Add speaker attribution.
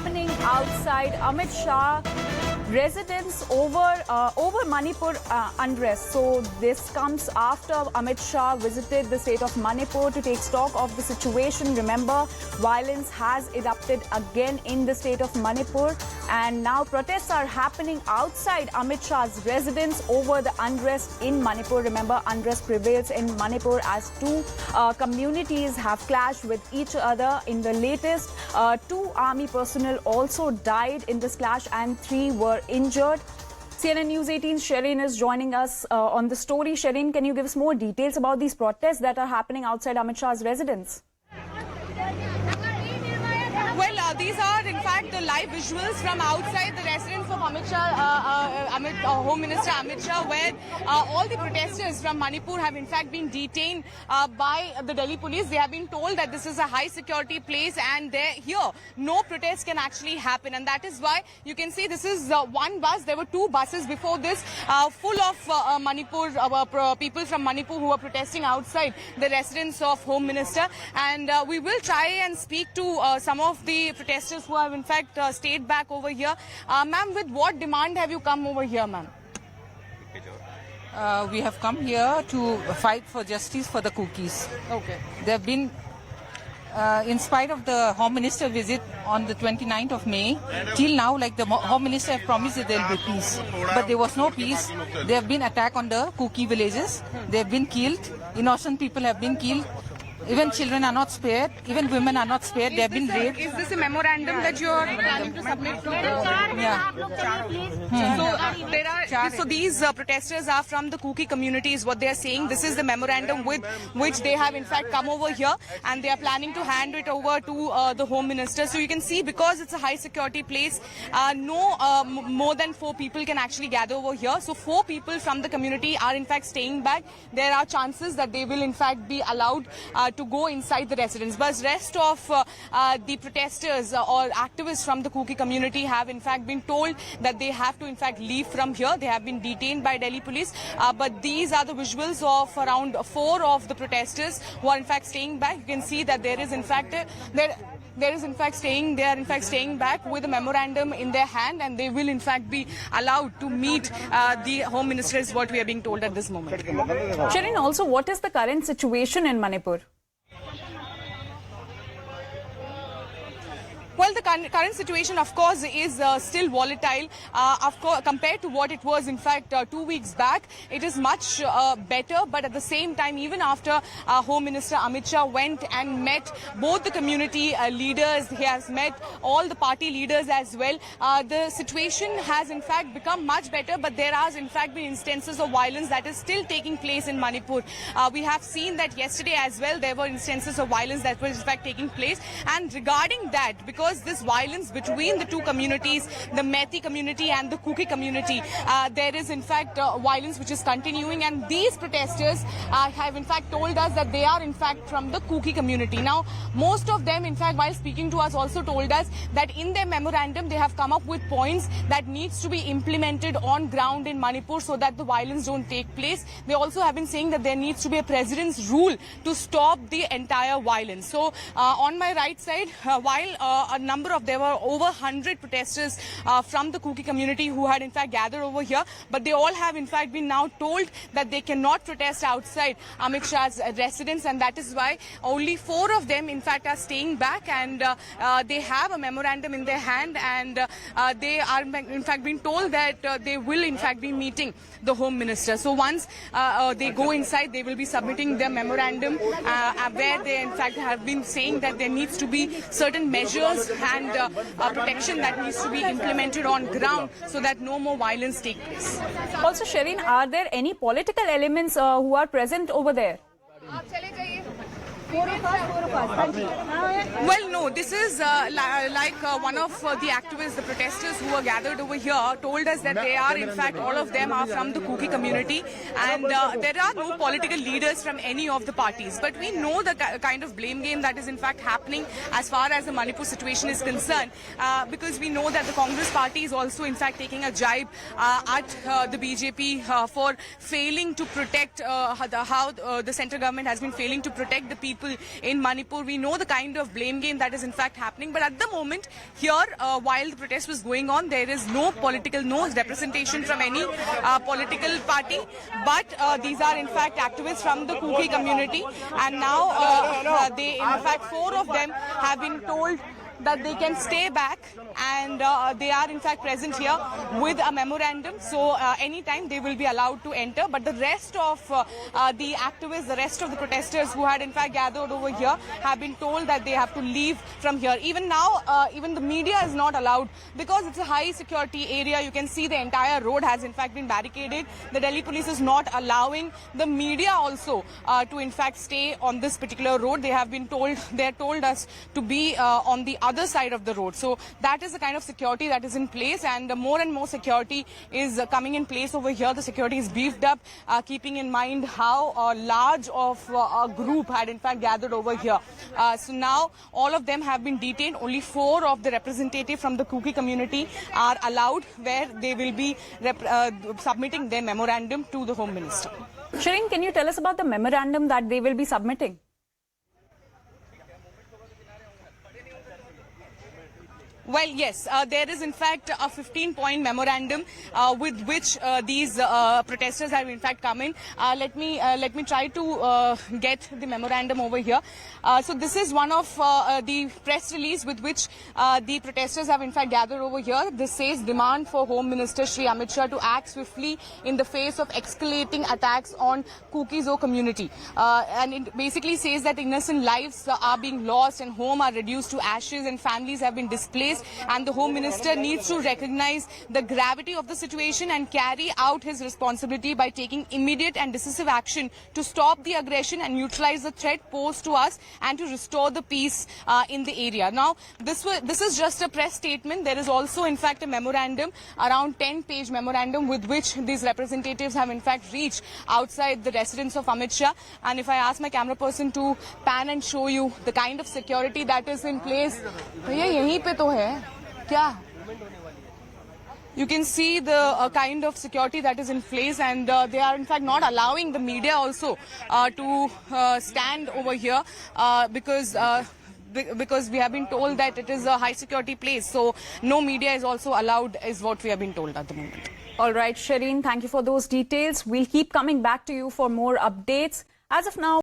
Speaker 1: happening outside Amit Shah residence over Manipur unrest. So this comes after Amit Shah visited the state of Manipur to take stock of the situation. Remember, violence has erupted again in the state of Manipur, and now protests are happening outside Amit Shah's residence over the unrest in Manipur. Remember, unrest prevails in Manipur as two communities have clashed with each other. In the latest, 2 army personnel also died in this clash and 3 were injured. CNN News 18's Shireen is joining us on the story. Shireen, can you give us more details about these protests that are happening outside Amit Shah's residence?
Speaker 2: Well, these are in fact the live visuals from outside the residence of Amit Shah, Home Minister Amit Shah, where all the protesters from Manipur have in fact been detained by the Delhi police. They have been told that this is a high security place and here no protest can actually happen, and that is why you can see this is one bus. There were 2 buses before this full of Manipur people from Manipur who were protesting outside the residence of Home Minister, and we will try and speak to some of the protesters who have in fact stayed back over here. Ma'am, with what demand have you come over here, ma'am?
Speaker 3: We have come here to fight for justice for the cookies.
Speaker 2: Okay.
Speaker 3: They have been, in spite of the Home Minister visit on the 29th of May, till now, like the Home Minister have promised that there will be peace. But there was no peace. There have been attacks on the cookie villages. They have been killed. Innocent people have been killed. Even children are not spared. Even women are not spared. They have been raped.
Speaker 2: Is this a memorandum that you are planning to submit to?
Speaker 3: Yeah.
Speaker 2: So these protesters are from the Kuki community is what they are saying. This is the memorandum with which they have in fact come over here, and they are planning to hand it over to the Home Minister. So you can see, because it's a high security place, more than 4 people can actually gather over here. So 4 people from the community are in fact staying back. There are chances that they will in fact be allowed to go inside the residence. But rest of the protesters or activists from the Kuki community have in fact been told that they have to in fact leave from here. They have been detained by Delhi police. But these are the visuals of around 4 of the protesters who are in fact staying back. You can see that there is in fact they are in fact staying back with a memorandum in their hand, and they will in fact be allowed to meet the Home Minister, is what we are being told at this moment.
Speaker 1: Shireen, also, what is the current situation in Manipur?
Speaker 2: Well, the current situation, of course, is still volatile. Of course, compared to what it was, in fact, 2 weeks back, it is much better. But at the same time, even after Home Minister Amit Shah went and met both the community leaders, he has met all the party leaders as well, the situation has in fact become much better. But there has in fact been instances of violence that is still taking place in Manipur. We have seen that yesterday as well. There were instances of violence that was in fact taking place. And regarding that, because this violence between the 2 communities, the Methi community and the Kuki community, there is in fact violence which is continuing, and these protesters have in fact told us that they are in fact from the Kuki community. Now, most of them in fact, while speaking to us, also told us that in their memorandum they have come up with points that needs to be implemented on ground in Manipur so that the violence don't take place. They also have been saying that there needs to be a president's rule to stop the entire violence. So on my right side, while there were over 100 protesters from the Kuki community who had in fact gathered over here, but they all have in fact been now told that they cannot protest outside Amit Shah's residence, and that is why only 4 of them in fact are staying back, and they have a memorandum in their hand, and they are in fact being told that they will in fact be meeting the Home Minister. So once they go inside, they will be submitting their memorandum where they in fact have been saying that there needs to be certain measures and protection that needs to be implemented on ground so that no more violence take place.
Speaker 1: Also, Shireen, are there any political elements who are present over there?
Speaker 2: Well, no, this is like one of the activists, the protesters who were gathered over here told us that they are in fact, all of them are from the Kuki community, and there are no political leaders from any of the parties. But we know the kind of blame game that is in fact happening as far as the Manipur situation is concerned, because we know that the Congress party is also in fact taking a jibe at the BJP for failing to protect how the central government has been failing to protect the people people in Manipur. We know the kind of blame game that is in fact happening. But at the moment here, while the protest was going on, there is no representation from any political party. But these are in fact activists from the Kuki community. And now they, in fact, 4 of them have been told that they can stay back, and they are in fact present here with a memorandum. So anytime they will be allowed to enter. But the rest of the activists, the rest of the protesters who had in fact gathered over here have been told that they have to leave from here. Even now, even the media is not allowed because it's a high security area. You can see the entire road has in fact been barricaded. The Delhi police is not allowing the media also to in fact stay on this particular road. They have been told, they told us to be on the other side of the road. So that is the kind of security that is in place, and more and more security is coming in place over here. The security is beefed up, keeping in mind how large of a group had in fact gathered over here. So now all of them have been detained. Only 4 of the representatives from the Kuki community are allowed, where they will be submitting their memorandum to the Home Minister.
Speaker 1: Shireen, can you tell us about the memorandum that they will be submitting?
Speaker 2: Well, yes, there is in fact a 15-point memorandum with which these protesters have in fact come in. Let me try to get the memorandum over here. So this is one of the press release with which the protesters have in fact gathered over here. This says demand for Home Minister Shri Amit Shah to act swiftly in the face of escalating attacks on Kuki community. And it basically says that innocent lives are being lost and homes are reduced to ashes and families have been displaced. And the Home Minister needs to recognize the gravity of the situation and carry out his responsibility by taking immediate and decisive action to stop the aggression and neutralize the threat posed to us and to restore the peace in the area. Now, this is just a press statement. There is also, in fact, a memorandum, around 10-page memorandum, with which these representatives have, in fact, reached outside the residence of Amit Shah. And if I ask my camera person to pan and show you the kind of security that is in place, yahi pe to hai. Kya? You can see the kind of security that is in place, and they are in fact not allowing the media also to stand over here because we have been told that it is a high security place. So no media is also allowed, is what we have been told at the moment.
Speaker 1: All right, Shireen, thank you for those details. We'll keep coming back to you for more updates. As of now,